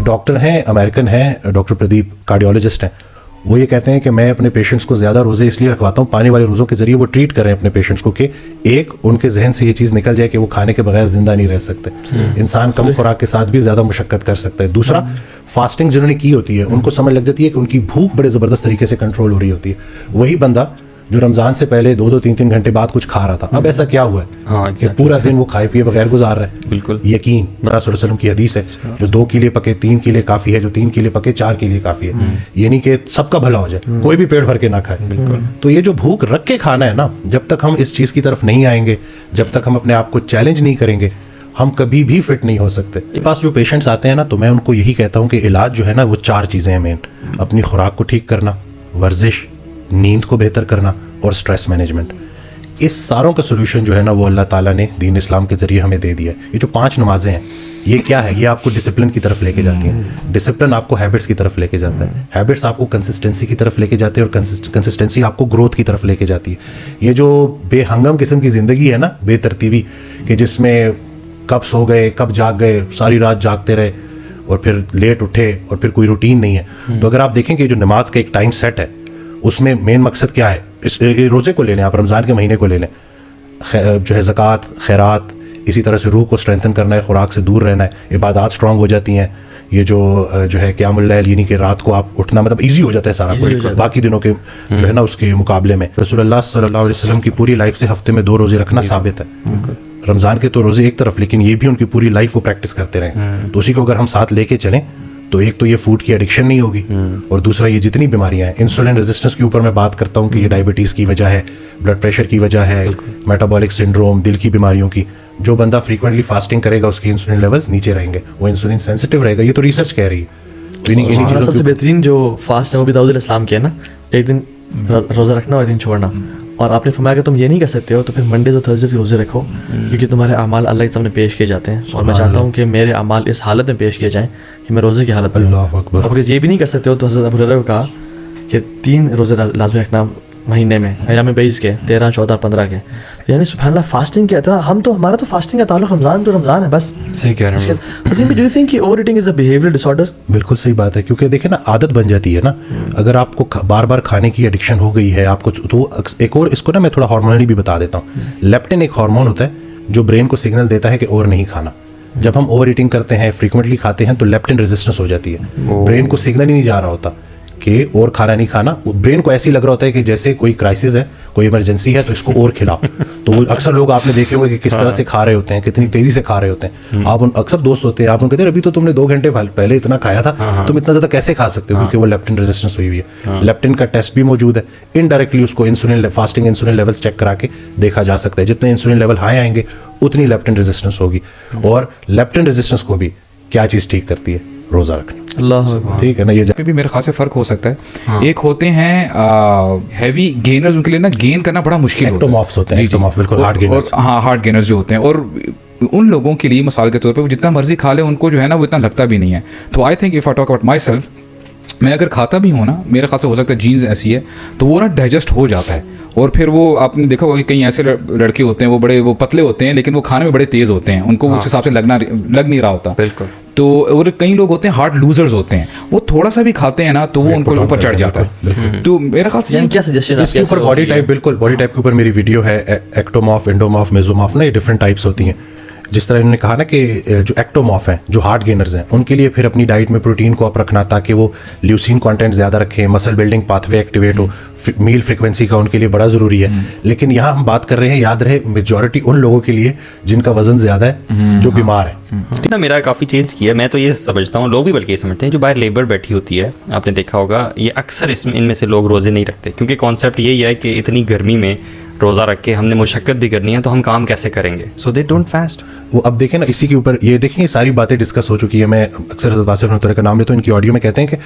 ایک ڈاکٹر ہیں, امریکن ہیں, ڈاکٹر پردیپ, کارڈیولوجسٹ ہیں. وہ یہ کہتے ہیں کہ میں اپنے پیشنٹس کو زیادہ روزے اس لیے رکھواتا ہوں, پانی والے روزوں کے ذریعے وہ ٹریٹ کریں اپنے پیشنٹس کو کہ ایک ان کے ذہن سے یہ چیز نکل جائے کہ وہ کھانے کے بغیر زندہ نہیں رہ سکتے, انسان کم خوراک کے ساتھ بھی زیادہ مشقت کر سکتا ہے. دوسرا, فاسٹنگ جنہوں نے کی ہوتی ہے ان کو سمجھ لگ جاتی ہے کہ ان کی بھوک بڑے زبردست طریقے سے کنٹرول ہو رہی ہوتی ہے. وہی بندہ جو رمضان سے پہلے 2-2 3-3 گھنٹے بعد کچھ کھا رہا تھا, اب ایسا کیا ہوا ہے کہ پورا دن وہ کھائے پیے بغیر گزار رہا ہے. بالکل یقین, رسول اللہ صلی اللہ علیہ وسلم کی حدیث ہے, جو 2 کے لیے پکے 3 کے لیے کافی ہے, جو 3 کے لیے پکے 4 کے لیے کافی ہے. یہ نہیں کہ سب کا بھلا ہو جائے, کوئی بھی پیٹ بھر کے نہ کھائے. تو یہ جو بھوک رکھ کے کھانا ہے نا, جب تک ہم اس چیز کی طرف نہیں آئیں گے, جب تک ہم اپنے آپ کو چیلنج نہیں کریں گے, ہم کبھی بھی فٹ نہیں ہو سکتے. میرے پاس جو پیشنٹس آتے ہیں نا, تو میں ان کو یہی کہتا ہوں کہ علاج جو ہے نا وہ 4 چیزیں ہیں مین: اپنی خوراک کو ٹھیک کرنا, ورزش, نیند کو بہتر کرنا اور سٹریس مینجمنٹ. اس ساروں کا سولوشن جو ہے نا وہ اللہ تعالیٰ نے دین اسلام کے ذریعے ہمیں دے دیا ہے. یہ جو 5 نمازیں ہیں, یہ کیا ہے؟ یہ آپ کو ڈسپلن کی طرف لے کے جاتی ہیں. ڈسپلن آپ کو ہیبٹس کی طرف لے کے جاتا ہے, ہیبٹس آپ کو کنسسٹنسی کی طرف لے کے جاتے ہیں, اور کنسسٹنسی آپ کو گروتھ کی طرف لے کے جاتی ہے. یہ جو بے ہنگم قسم کی زندگی ہے نا, بے ترتیبی, کہ جس میں کب سو گئے, کب جاگ گئے, ساری رات جاگتے رہے اور پھر لیٹ اٹھے اور پھر کوئی روٹین نہیں ہے. تو اگر آپ دیکھیں کہ جو نماز کا ایک ٹائم سیٹ ہے, اس میں مین مقصد کیا ہے؟ روزے کو لے لیں آپ, رمضان کے مہینے کو لے لیں, جو ہے زکوٰۃ, خیرات, اسی طرح سے روح کو اسٹرینتھن کرنا ہے, خوراک سے دور رہنا ہے, عبادات اسٹرانگ ہو جاتی ہیں. یہ جو ہے قیام اللیل, یعنی کہ رات کو آپ اٹھنا مطلب ایزی ہو جاتا ہے سارا کچھ باقی دنوں کے جو ہے نا اس کے مقابلے میں. رسول اللہ صلی اللہ علیہ وسلم کی پوری لائف سے ہفتے میں 2 روزے رکھنا ثابت ہے. رمضان کے تو روزے ایک طرف, لیکن یہ بھی ان کی پوری لائف وہ پریکٹس کرتے رہے. تو اسی کو اگر ہم ساتھ لے کے چلیں تو ایک تو یہ فوڈ کی ایڈکشن نہیں ہوگی, اور دوسرا یہ جتنی بیماریاں ہیں, انسولین ریزسٹنس کے اوپر میں بات کرتا ہوں کہ یہ ڈائبٹیز کی وجہ ہے, بلڈ پریشر کی وجہ ہے, میٹابولک سنڈروم, دل کی بیماریوں کی. جو بندہ فریکوینٹلی فاسٹنگ کرے گا اس کے انسولین لیولز نیچے رہیں گے, وہ انسولین سینسٹیو رہے گا. یہ تو ریسرچ کہہ رہی ہے. سب سے بہترین جو فاسٹ ہے وہ بھی داؤد علیہ السلام کی ہے نا, ایک دن روزہ رکھنا اور ایک دن چھوڑنا. اور آپ نے فرمایا کہ تم یہ نہیں کر سکتے ہو تو پھر منڈے اور تھرسڈے کے روزے رکھو, کیونکہ تمہارے اعمال اللہ کے سامنے پیش کیے جاتے ہیں. اور میں چاہتا ہوں کہ میرے اعمال اس حالت میں پیش کیے جائیں کہ میں روزے کی حالت میں. اللہ اکبر. اگر یہ بھی نہیں کر سکتے ہو تو حضرت ابو ہریرہ کو کہا کہ 3 روزے لازمی رکھنا مہینے میں, ایام 22 کے, 13, 14, 15 کے. یعنی سبحان اللہ, فاسٹنگ کے اتنا ہم تو, ہمارا تو فاسٹنگ کا تعلق رمضان تو رمضان ہے بس. صحیح کہہ رہے ہیں. ڈو یو تھنک کہ overeating is a behavioural disorder? بالکل صحیح بات ہے, کیونکہ دیکھیں نا عادت بن جاتی ہے نا. اگر آپ کو بار بار کھانے کی ایڈکشن ہو گئی ہے آپ کو, تو ایک اور اس کو نا میں تھوڑا ہارمونلی بھی بتا دیتا ہوں. لیپٹن ایک ہارمون ہوتا ہے جو برین کو سگنل دیتا ہے کہ اور نہیں کھانا. جب ہم اوور ایٹنگ کرتے ہیں, فریکوینٹلی کھاتے ہیں, تو لیپٹن ریزسٹنس ہو جاتی ہے. برین کو سگنل ہی نہیں جا رہا ہوتا کہ اور کھانا نہیں کھانا. برین کو ایسے ہی لگ رہا ہوتا ہے کہ جیسے کوئی کرائسس ہے, کوئی ایمرجنسی ہے, تو اس کو اور کھلاؤ. تو وہ اکثر لوگ آپ نے دیکھے ہوئے کہ کس طرح سے کھا رہے ہوتے ہیں, کتنی تیزی سے کھا رہے ہوتے ہیں. آپ اکثر دوست ہوتے ہیں, آپ ان کو کہتے ہیں ابھی تو تم نے 2 گھنٹے پہلے اتنا کھایا تھا, تم اتنا زیادہ کیسے کھا سکتے ہو؟ کیونکہ وہ لیپٹن ریزسٹنس ہوئی ہوئی ہے. لیپٹن کا ٹیسٹ بھی موجود ہے, انڈائریکٹلی اس کو insulin, fasting insulin levels check کرا کے دیکھا جا سکتا ہے. جتنے انسولین لیول ہائی آئیں گے اتنی لیپٹن ریزسٹنس ہوگی. اور لیپٹن ریزسٹنس کو بھی کیا چیز ٹھیک کرتی ہے؟ روزہ رکھنا. اللہ, ٹھیک ہے نا. یہ بھی میرے خیال سے فرق ہو سکتا ہے. ایک ہوتے ہیں ہیوی گینرز, ان کے لیے نا گین کرنا بڑا مشکل ہوتا ہے. ایکٹومارفس ہوتے ہیں, ایکٹومارف بالکل ہارڈ گینرز. ہاں, ہارڈ گینرز جو ہوتے ہیں, اور ان لوگوں کے لیے مثال کے طور پہ وہ جتنا مرضی کھا لیں ان کو جو ہے نا وہ اتنا لگتا بھی نہیں ہے. تو I think if I talk about my self, میں اگر کھاتا بھی ہوں نا, میرے خیال سے ہو سکتا ہے جینز ایسی ہے تو وہ نا ڈائجسٹ ہو جاتا ہے. اور پھر وہ آپ نے دیکھا ہوگا کہ کئی ایسے لڑکے ہوتے ہیں, وہ بڑے وہ پتلے ہوتے ہیں لیکن وہ کھانے میں بڑے تیز ہوتے ہیں, ان کو اس حساب سے لگ نہیں رہا ہوتا. بالکل. تو اور کئی لوگ ہوتے ہیں ہارڈ لوزرز ہوتے ہیں, وہ تھوڑا سا بھی کھاتے ہیں نا تو وہ ان کو اوپر چڑھ جاتا ہے. تو میرے خیال سے کیا سجیشن اس کے اوپر باڈی ٹائپ, بالکل باڈی ٹائپ کے اوپر میری ویڈیو ہے, ایکٹومارف, انڈومارف, میزومارف نا, یہ ڈفرنٹ ٹائپس ہوتی ہیں. جس طرح انہوں نے کہا نا کہ جو ایکٹومارف ہیں, جو ہارڈ گینرز ہیں, ان کے لیے پھر اپنی ڈائٹ میں پروٹین کو آپ رکھنا تاکہ وہ لیوسین کانٹینٹ زیادہ رکھیں, مسل بلڈنگ پاتھ وے ایکٹیویٹ ہو, میل فریکوینسی کا ان کے لیے بڑا ضروری ہے. لیکن یہاں ہم بات کر رہے ہیں, یاد رہے, میجورٹی ان لوگوں کے لیے جن کا وزن زیادہ ہے, جو بیمار ہیں. میرا کافی چینج کیا. میں تو یہ سمجھتا ہوں, لوگ بھی بلکہ یہ سمجھتے ہیں جو باہر لیبر بیٹھی ہوتی ہے, آپ نے دیکھا ہوگا, یہ اکثر ان میں سے لوگ روزے نہیں رکھتے, کیونکہ کانسیپٹ یہی ہے کہ اتنی گرمی میں روزہ رکھ کے ہم نے مشقت بھی کرنی ہے تو ہم کام کیسے کریں گے. سو دے ڈونٹ فاسٹ. وہ اب دیکھیں نا, اسی کے اوپر یہ دیکھیں, یہ ساری باتیں ڈسکس ہو چکی ہے. میں اکثر حضرت واصف رحمۃ اللہ کا نام لیتا ہوں, ان کی آڈیو میں کہتے ہیں کہ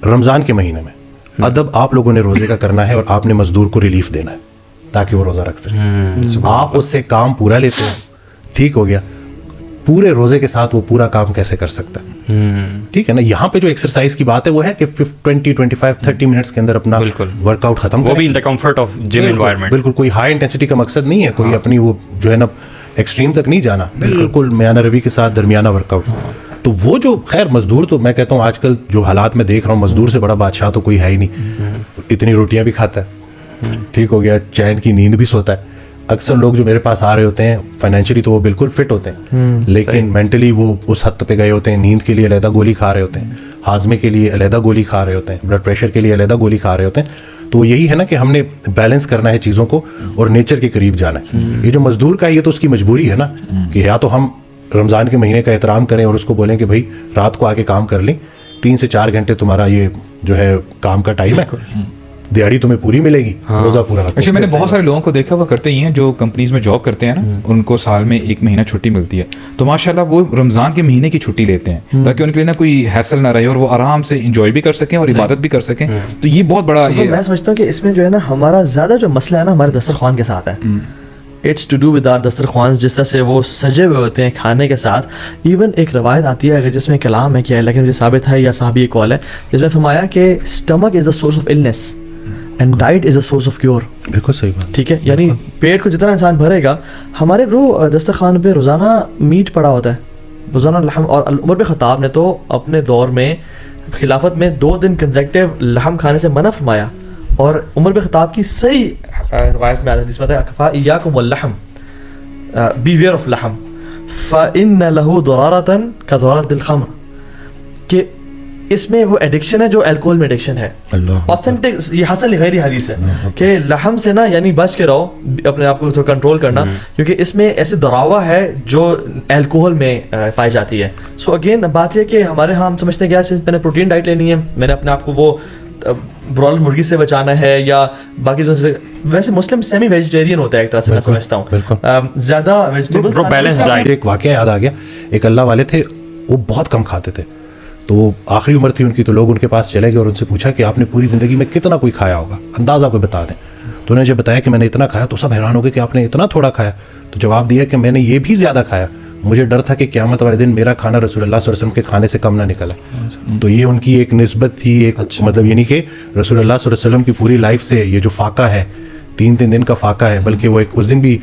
رمضان کے مہینے میں ادب آپ لوگوں نے روزے کا کرنا ہے, اور آپ نے مزدور کو ریلیف دینا ہے تاکہ وہ روزہ رکھ سکے. آپ اس سے کام پورا لیتے ہیں, ٹھیک ہو گیا, پورے روزے کے ساتھ وہ پورا کام کیسے کر سکتا ہے. ٹھیک ہے نا. یہاں پہ جو ایکسرسائز کی بات ہے وہ ہے کہ 20-25-30 منٹس کے اندر اپنا ورک آؤٹ ختم کریں, وہ بھی in the comfort of gym environment. بالکل کوئی ہائی انٹینسٹی کا مقصد نہیں ہے, کوئی اپنی وہ جو ہے نا ایکسٹریم تک نہیں جانا, بالکل میانہ روی کے ساتھ درمیانہ ورک آؤٹ. تو وہ جو خیر مزدور تو میں کہتا ہوں آج کل جو حالات میں دیکھ رہا ہوں مزدور سے بڑا بادشاہ تو کوئی ہے ہی نہیں. اتنی روٹیاں بھی کھاتا ہے, ٹھیک ہو گیا, چین کی نیند بھی سوتا ہے. اکثر لوگ جو میرے پاس آ رہے ہوتے ہیں فائنینشلی تو وہ بالکل فٹ ہوتے ہیں, لیکن مینٹلی وہ اس حد پہ گئے ہوتے ہیں, نیند کے لیے علیحدہ گولی کھا رہے ہوتے ہیں, ہاضمے کے لیے علیحدہ گولی کھا رہے ہوتے ہیں, بلڈ پریشر کے لیے علیحدہ گولی کھا رہے ہوتے ہیں. تو یہی ہے نا کہ ہم نے بیلنس کرنا ہے چیزوں کو اور نیچر کے قریب جانا ہے. یہ جو مزدور کا یہ تو اس کی مجبوری ہے نا کہ یا تو ہم رمضان کے مہینے کا احترام کریں اور اس کو بولیں کہ بھائی رات کو آ کے کام کر لیں, 3 سے 4 گھنٹے تمہارا یہ جو ہے کام کا ٹائم ہے, دیہڑی تمہیں پوری ملے گی, روزہ پورا رکھو. اچھا, میں نے بہت سارے لوگوں کو دیکھا وہ کرتے ہی ہیں جو کمپنیز میں جاب کرتے ہیں نا, ان کو سال میں 1 مہینہ چھٹی ملتی ہے, تو ماشاءاللہ وہ رمضان کے مہینے کی چھٹی لیتے ہیں تاکہ ان کے لیے نا کوئی حیصل نہ رہے اور وہ آرام سے انجوائے بھی کر سکیں اور عبادت بھی کر سکیں. تو یہ بہت بڑا یہ میں سمجھتا ہوں کہ اس میں جو ہے نا ہمارا زیادہ جو مسئلہ ہے نا ہمارے دسترخوان کے ساتھ ہے. It's to do with our دسترخوان, جس طرح سے وہ سجے ہوئے ہوتے ہیں کھانے کے ساتھ. ایون ایک روایت آتی ہے اگر جس میں کلام ہے کیا ہے لیکن مجھے ثابت ہے یا صحابی کال ہے جس میں فرمایا کہ stomach is the source of illness and diet is a source of cure. بالکل صحیح بات. ٹھیک ہے, یعنی پیٹ کو جتنا انسان بھرے گا, ہمارے برو دسترخوان پہ روزانہ میٹ پڑا ہوتا ہے, روزانہ لحم. اور عمر بن خطاب نے تو اپنے دور میں خلافت میں 2 دن کنزیکٹیو لحم کھانے سے منع فرمایا. اور عمر بن خطاب کی صحیح روایت میں حدیث میں ہے ایاکم واللحم, بی ویئر آف لحم فإن له ضرارة كضرارة الخمر, کہ اس میں وہ ایڈکشن ہے جو الکوہل میں ایڈکشن ہے. آتھینٹک, یہ حسن لغیری حدیث ہے کہ لحم سے نا یعنی بچ کے رہو, اپنے آپ کو کنٹرول کرنا, کیونکہ اس میں ایسی دراوا ہے جو الکوہل میں پائی جاتی ہے. سو اگین بات یہ کہ ہمارے ہاں ہم سمجھتے ہیں کہ میں نے پروٹین ڈائٹ لینی ہے, میں نے اپنے آپ کو وہ برالر مرغی سے بچانا ہے یا باقی چیزوں سے. ویسے مسلم سیمی ویجیٹیرین ہوتا ہے ایک طرح سے, میں سمجھتا ہوں زیادہ ویجیٹیبل بیلنس ڈائٹ. ایک واقعہ یاد آ گیا, ایک اللہ والے تھے, وہ بہت کم کھاتے تھے, تو وہ آخری عمر تھی ان کی, تو لوگ ان کے پاس چلے گئے اور ان سے پوچھا کہ آپ نے پوری زندگی میں کتنا کوئی کھایا ہوگا, اندازہ کوئی بتا دیں. تو انہوں نے جب بتایا کہ میں نے اتنا کھایا تو سب حیران ہو گئے کہ آپ نے اتنا تھوڑا کھایا. تو جواب دیا کہ میں نے یہ بھی زیادہ کھایا, مجھے ڈر تھا کہ قیامت والے دن میرا کھانا رسول اللہ صلی اللہ علیہ وسلم کے کھانے سے کم نہ نکلا. تو یہ ان کی ایک نسبت تھی, ایک مطلب یہ نہیں کہ رسول اللہ صلی اللہ علیہ وسلم کی پوری لائف سے یہ جو فاقہ ہے 3 دن کا فاقہ ہے, بلکہ وہ ایک اس دن بھی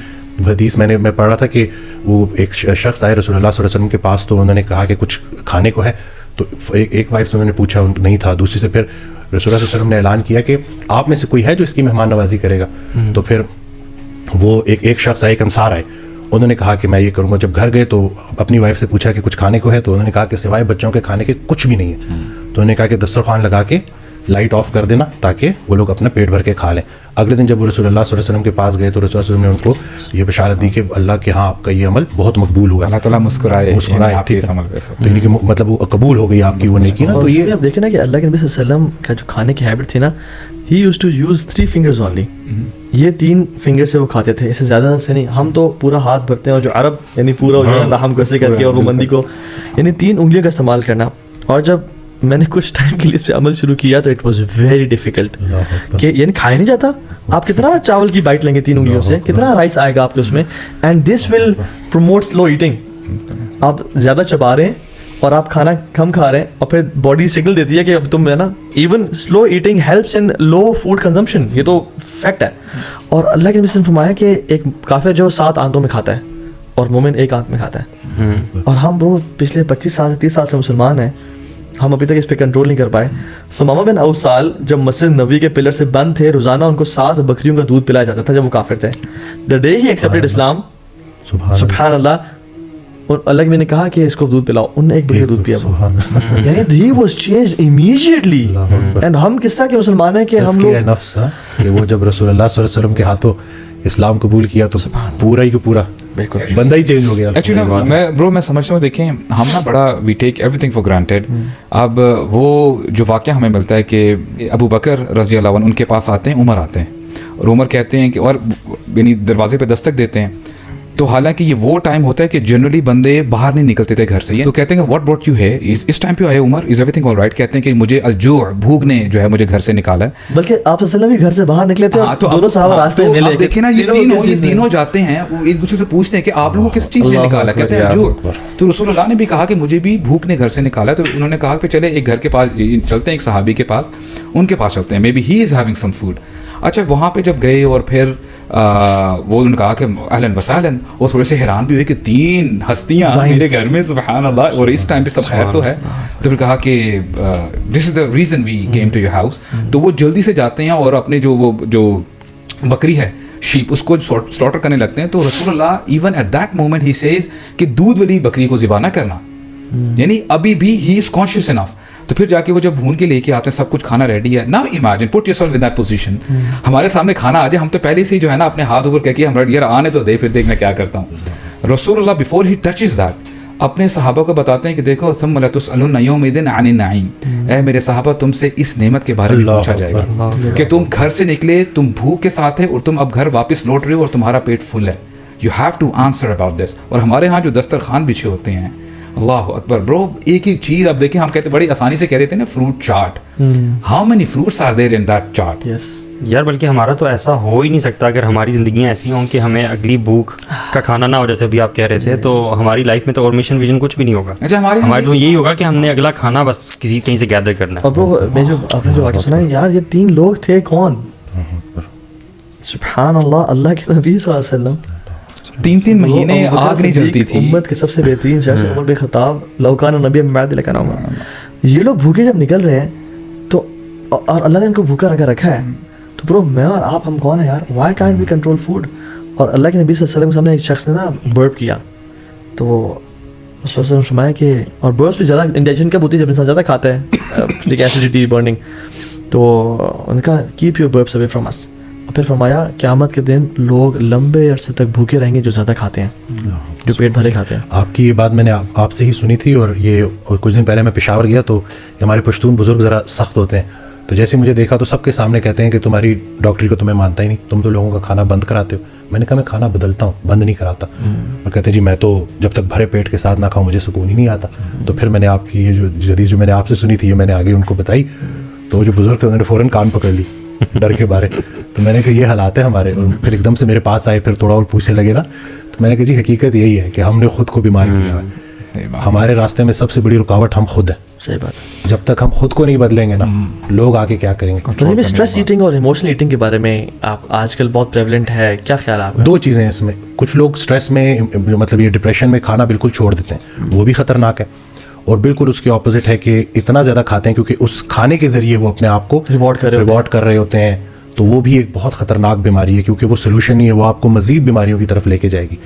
حدیث میں پڑھ رہا تھا کہ وہ ایک شخص آئے رسول اللہ صلی اللہ علیہ وسلم کے پاس, تو انہوں نے کہا کہ کچھ کھانے کو ہے, تو ایک وائف سے انہوں نے پوچھا, نہیں تھا. دوسری سے پھر رسول اللہ صلی اللہ علیہ وسلم نے اعلان کیا کہ آپ میں سے کوئی ہے جو اس کی مہمان نوازی کرے گا. تو پھر وہ ایک شخص آئے, ایک انصار آئے, انہوں نے کہا کہ میں یہ کروں گا. جب گھر گئے تو اپنی وائف سے پوچھا کہ کچھ کھانے کو ہے, تو انہوں نے کہا کہ سوائے بچوں کے کھانے کے کچھ بھی نہیں ہے. تو انہوں نے کہا کہ دسترخوان لگا کے لائٹ آف کر دینا تاکہ وہ لوگ اپنا پیٹ بھر کے کھا لیں. اگلے دن جب وہ رسول اللہ صلی اللہ علیہ وسلم کے پاس گئے تو رسول اللہ صلی اللہ علیہ وسلم نے ان کو یہ بشارت دی کہ اللہ کے ہاں آپ کا یہ عمل بہت مقبول ہوا, اللہ تعالیٰ مسکرائے ٹھیک ہے, تو یعنی کہ مطلب وہ قبول ہو گئی آپ کی وہ نیکی نا. تو یہ آپ دیکھیں نا کہ اللہ کے نبی صلی اللہ علیہ وسلم کا جو کھانے کی ہیبٹ تھی نا, he used to use 3 fingers only. یہ 3 فنگر سے وہ کھاتے تھے, اس سے زیادہ سے نہیں. ہم تو پورا ہاتھ بھرتے ہیں, اور جو عرب یعنی پورا لحم کیسے کر کے اور وہ مندی کو یعنی 3 انگلیوں کا استعمال کرنا. اور جب میں نے کچھ ٹائم کے لیے اس پہ عمل شروع کیا تو اٹ واز ویری ڈیفیکلٹ, کہ یعنی کھایا نہیں جاتا. آپ کتنا چاول کی بائٹ لیں گے 3 انگلیوں سے, کتنا رائس آئے گا آپ کے اس میں. And this will promote slow eating. آپ زیادہ چبا رہے ہیں اور آپ کھانا کم کھا رہے ہیں, اور پھر باڈی سگنل دیتی ہے کہ اب تم ہے نا, even slow eating helps in low food consumption, یہ تو فیکٹ ہے. اور اللہ کے نبی نے فرمایا کہ ایک کافر جو 7 آنتوں میں کھاتا ہے اور مومن 1 آنت میں کھاتا ہے. اور ہم وہ پچھلے 25 سال 30 سال سے مسلمان ہیں, ہم ابھی تک اس پہ کنٹرول نہیں کر پائے. ثمامہ بن اوسال جب مسجد نبوی کے پلر سے بند تھے, روزانہ ان کو 7 بکریوں کا دودھ پلایا جاتا تھا جب وہ کافر تھے. دا ڈے ہی ایکسیپٹڈ اسلام, سبحان اللہ, اور اللہ کے نے کہا کہ اس کو دودھ پلاؤ, انہوں نے 1 بکری کا دودھ پیا. یعنی he was changed immediately. And ہم کس طرح کے مسلمان ہیں کہ ہم لوگ نفس کہ وہ جب رسول اللہ صلی اللہ علیہ وسلم کے ہاتھوں اسلام قبول کیا تو پورا ہی پورا بندہ ہی چینج ہو گیا. ایکچولی میں سمجھتا ہوں, دیکھیں ہم نا بڑا we take everything for granted. اب وہ جو واقعہ ہمیں ملتا ہے کہ ابو بکر رضی اللہ عنہ ان کے پاس آتے ہیں, عمر آتے ہیں, اور عمر کہتے ہیں کہ, اور یعنی دروازے پہ دستک دیتے ہیں, تو حالانکہ یہ وہ ٹائم ہوتا ہے کہ جنرلی بندے باہر نہیں نکلتے تھے گھر سے. تو کہتے ہیں کہ واٹ بروٹ یو ہے, اس ٹائم پہ آئے Umar, is everything all right. کہتے ہیں کہ مجھے الجوع, بھوک نے جو ہے مجھے گھر سے نکالا ہے. بلکہ آپ صلی اللہ علیہ وسلم بھی گھر سے باہر نکلے تھے, دونوں صحابہ راستے میں ملے. دیکھیں نا یہ تینوں جاتے ہیں, وہ ایک دوسرے سے پوچھتے ہیں کہ آپ لوگوں کو کس چیز نے نکالا, کہتے ہیں الجوع. تو رسول اللہ نے بھی کہا کہ مجھے بھی بھوک نے گھر سے نکالا. تو انہوں نے کہا کہ چلے ایک گھر کے پاس چلتے ہیں, ایک صحابی کے پاس, ان کے پاس چلتے ہیں, maybe he is having some food. اچھا وہاں پہ جب گئے اور پھر وہ انہوں نے کہا کہ اہلاً وسہلاً, اور تھوڑے سے حیران بھی ہوئے کہ 3 ہستیاں میرے گھر میں, سبحان اللہ, اور اس ٹائم پہ سب خیر تو ہے. تو پھر کہا کہ this is the reason we came to your house. تو وہ جلدی سے جاتے ہیں اور اپنے جو بکری ہے, شیپ, اس کو سلاٹر کرنے لگتے ہیں. تو رسول اللہ even at that moment he says کہ دودھ والی بکری کو ذبح نہ کرنا, یعنی ابھی بھی ہی از کانشیس انف. تو پھر جا کے وہ جب بھون کے لے کے آتے ہیں, سب کچھ کھانا ریڈی ہے. Now imagine, put your self in that position, ہمارے سامنے کھانا آ جائے, ہم تو پہلے سے جو ہے نا اپنے ہاتھ اوپر کہہ کے ہم ریڈی, یار آنے تو دے, پھر دیکھ میں کیا کرتا ہوں. رسول اللہ بفور ہی ٹچز دیٹ اپنے صحابہ کو بتاتے ہیں کہ دیکھو ثم لتسألن یومئذ عن النعیم, اے میرے صحابہ تم سے اس نعمت کے بارے میں پوچھا جائے گا کہ تم گھر سے نکلے, تم بھوک کے ساتھ ہے, اور تم اب گھر واپس لوٹ رہے ہو اور تمہارا پیٹ فل ہے. You have to answer about this. اور ہمارے ہاں جو دسترخوان بچھے ہوتے ہیں, اللہ اکبر برو, ایک ایک چیز اب دیکھیں, ہم کہتے بڑی آسانی سے کہہ دیتے ہیں نا fruit chaat, how many fruits are there in that chaat. یار بلکہ ہمارا تو ایسا ہو ہی نہیں سکتا اگر ہماری زندگیاں ایسی ہوں کہ ہمیں اگلی بھوک کا کھانا نہ ہو, جیسے ابھی آپ کہہ رہے تھے. تو ہماری لائف میں تو اور مشن ویژن کچھ بھی نہیں ہوگا. اچھا, ہمارے تو یہی ہوگا کہ ہم نے اگلا کھانا بس کسی کہیں سے گیدر کرنا ہے. اور برو میں جو آپ نے جو واقعہ سنا ہے یار, یہ 3 لوگ تھے کون, سبحان اللہ, اللہ کے نبی صلی اللہ علیہ وسلم 3 مہینے آگ نہیں جلتی تھی. امت کے سب سے بہترین شخص عمر بن خطاب, لو کان نبی من بعد لکان عمر. یہ لوگ بھوکے جب نکل رہے ہیں تو, اور اللہ نے ان کو بھوکا رکھا ہے, تو برو میں اور آپ ہم کون ہیں یار, why can't we control food. اور اللہ کے نبی صلی اللہ علیہ وسلم کے سامنے ایک شخص نے نا برپ کیا, تو اس وقت فرمایا کہ, اور برپس بھی زیادہ انڈائجن کب ہوتی ہے جب انسان زیادہ کھاتا ہے, ایسیڈیٹی برننگ. تو ان کا کیپ یور برپس اوے فرام اس. اور پھر فرمایا قیامت کے دن لوگ لمبے عرصے تک بھوکے رہیں گے جو زیادہ کھاتے ہیں, جو پیٹ بھرے کھاتے ہیں. آپ کی یہ بات میں نے آپ سے ہی سنی تھی, اور یہ کچھ دن پہلے میں پشاور گیا تو ہمارے پشتون بزرگ ذرا سخت ہوتے ہیں. تو جیسے مجھے دیکھا تو سب کے سامنے کہتے ہیں کہ تمہاری ڈاکٹری کو تمہیں مانتا ہی نہیں, تم تو لوگوں کا کھانا بند کراتے ہو. میں نے کہا میں کھانا بدلتا ہوں, بند نہیں کراتا. اور کہتے ہیں جی میں تو جب تک بھرے پیٹ کے ساتھ نہ کھاؤں مجھے سکون ہی نہیں آتا. تو پھر میں نے آپ کی یہ جو حدیث جو میں نے آپ سے سنی تھی یہ میں نے آگے ان کو بتائی, تو وہ جو بزرگ تھے انہوں نے فوراً کان پکڑ لی ڈر کے بارے. تو میں نے کہا یہ حالات ہیں ہمارے. اور پھر ایک دم سے میرے پاس آئے, پھر تھوڑا اور پوچھنے لگے نا, تو میں نے کہا جی حقیقت یہی ہے کہ ہم نے خود کو بیمار کیا ہے. ہمارے راستے میں سب سے بڑی رکاوٹ ہم خود ہیں. صحیح بات. جب تک ہم خود کو نہیں بدلیں گے نا, لوگ آگے کیا کریں گے. اسٹریس ایٹنگ اور ایموشنل ایٹنگ کے بارے میں آپ آج کل بہت پریولنٹ ہے, کیا خیال ہے آپ کا؟ 2 چیزیں ہیں اس میں. کچھ لوگ اسٹریس میں مطلب یہ ڈپریشن میں کھانا بالکل چھوڑ دیتے ہیں, وہ بھی خطرناک ہے. اور بالکل اس کے اپوزٹ ہے کہ اتنا زیادہ کھاتے ہیں کیونکہ اس کھانے کے ذریعے وہ اپنے آپ کو ریوارڈ کر رہے ہوتے ہیں. تو وہ بھی ایک بہت خطرناک بیماری ہے, کیونکہ وہ سلوشن نہیں ہے, وہ آپ کو مزید بیماریوں کی طرف لے کے جائے گی.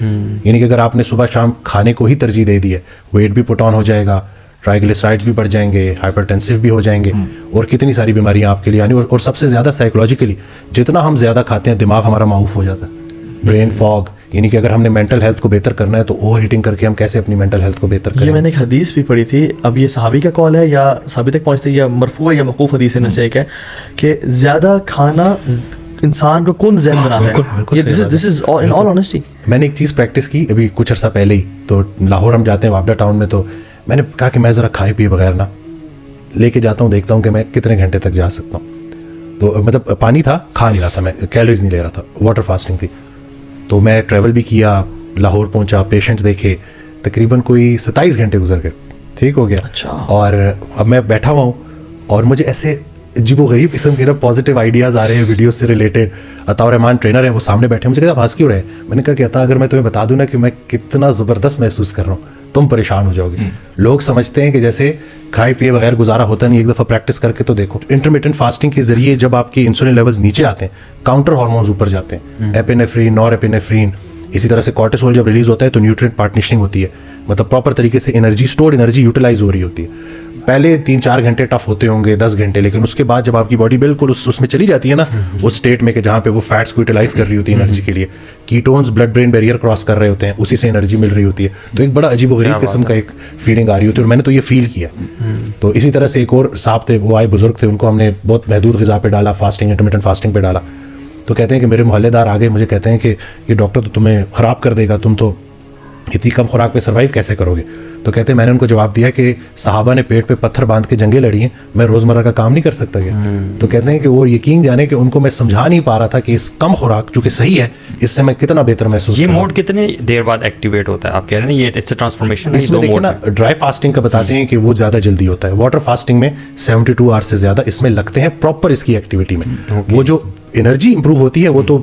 یعنی کہ اگر آپ نے صبح شام کھانے کو ہی ترجیح دے دی ہے, ویٹ بھی پٹ آن ہو جائے گا, ٹرائیگلیسرائڈز بھی بڑھ جائیں گے, ہائپر ٹینسو بھی ہو جائیں گے, اور کتنی ساری بیماریاں آپ کے لیے آنی. اور سب سے زیادہ سائیکولوجیکلی جتنا ہم زیادہ کھاتے ہیں دماغ ہمارا معاف ہو جاتا ہے, برین فاگ. یعنی کہ اگر ہم نے مینٹل ہیلتھ کو بہتر کرنا ہے تو اوور ہیٹنگ کر کے ہم کیسے اپنی مینٹل ہیلتھ کو بہتر کریں. یہ میں نے ایک حدیث بھی پڑھی تھی, اب یہ صحابی کا قول ہے یا صحابی تک پہنچتی ہے یا مرفوع یا موقوف حدیث میں سے ایک ہے, کہ زیادہ کھانا انسان کو کن ذہن بناتا ہے. دس از ان آل آنیسٹی. میں نے ایک چیز پریکٹس کی ابھی کچھ عرصہ پہلے ہی, تو لاہور ہم جاتے ہیں وابڈا ٹاؤن میں, تو میں نے کہا کہ میں ذرا کھائے پیے بغیر نا لے کے جاتا ہوں, دیکھتا ہوں کہ میں کتنے گھنٹے تک جا سکتا ہوں. تو مطلب پانی تھا, کھا نہیں رہا تھا میں, کیلریز نہیں لے رہا تھا, واٹر فاسٹنگ تھی. تو میں ٹریول بھی کیا, لاہور پہنچا, پیشنٹس دیکھے, تقریباً کوئی 27 گھنٹے گزر گئے, ٹھیک ہو گیا. اور اب میں بیٹھا ہوا ہوں اور مجھے ایسے عجیب و غریب قسم کے نا پازیٹیو آئیڈیاز آ رہے ہیں ویڈیوز سے ریلیٹڈ. عطا الرحمان ٹرینر ہیں, وہ سامنے بیٹھے ہیں, مجھے کہا آپ ہنس کیوں رہے. میں نے کہا کہ عطا اگر میں تمہیں بتا دوں نا کہ میں کتنا زبردست محسوس کر رہا ہوں تم پریشان ہو جاؤ گے. لوگ سمجھتے ہیں کہ جیسے کھائے پیے بغیر گزارا ہوتا نہیں, ایک دفعہ پریکٹس کر کے تو دیکھو. انٹرمیٹنٹ فاسٹنگ کے ذریعے جب آپ کی انسولین لیولز نیچے آتے ہیں, کاؤنٹر ہارمونز اوپر جاتے ہیں, ایپینیفرین, نور ایپینیفرین, اسی طرح سے کورٹیسول جب ریلیز ہوتا ہے تو نیوٹرینٹ پارٹنیشنگ ہوتی ہے, مطلب پراپر طریقے سے انرجی, اسٹورڈ انرجی یوٹیلائز ہو رہی ہوتی ہے. پہلے 3-4 گھنٹے ٹف ہوتے ہوں گے, 10 گھنٹے, لیکن اس کے بعد جب آپ کی باڈی بالکل اس میں چلی جاتی ہے نا, اس اسٹیٹ میں کہ جہاں پہ وہ فیٹس کو یوٹیلائز کر رہی ہوتی ہے انرجی کے لیے, ketones blood brain barrier cross کر رہے ہوتے ہیں, اسی سے انرجی مل رہی ہوتی ہے. تو ایک بڑا عجیب و غریب قسم کا ایک فیلنگ آ رہی ہوتی ہے, اور میں نے تو یہ فیل کیا. تو اسی طرح سے ایک اور صاحب تھے, وہ آئے بزرگ تھے, ان کو ہم نے بہت محدود غذا پہ ڈالا, فاسٹنگ, انٹرمیٹنٹ فاسٹنگ پہ ڈالا. تو کہتے ہیں کہ میرے محلے دار آگے مجھے کہتے ہیں کہ یہ ڈاکٹر تو تمہیں خراب کر دے گا, تم تو اتنی کم خوراک پہ سروائیو کیسے کرو گے. تو کہتے ہیں میں نے ان کو جواب دیا کہ صحابہ نے پیٹ پہ پتھر باندھ کے جنگیں لڑی ہیں, میں روزمرہ کا کام نہیں کر سکتا کیا. تو کہتے ہیں کہ وہ یقین جانے کہ ان کو میں سمجھا نہیں پا رہا تھا کہ اس کم خوراک جو کہ صحیح ہے اس سے میں کتنا بہتر محسوس. یہ موڈ کتنے دیر بعد ایکٹیویٹ ہوتا ہے آپ کہہ رہے ہیں, یہ اٹس اے ٹرانسفارمیشن. اس میں دیکھیں نا, ڈرائی فاسٹنگ کا بتاتے ہیں کہ وہ زیادہ جلدی ہوتا ہے, واٹر فاسٹنگ میں 72 آورس سے زیادہ اس میں لگتے ہیں پراپر اس کی ایکٹیویٹی میں. وہ جو انرجی امپروو ہوتی ہے وہ تو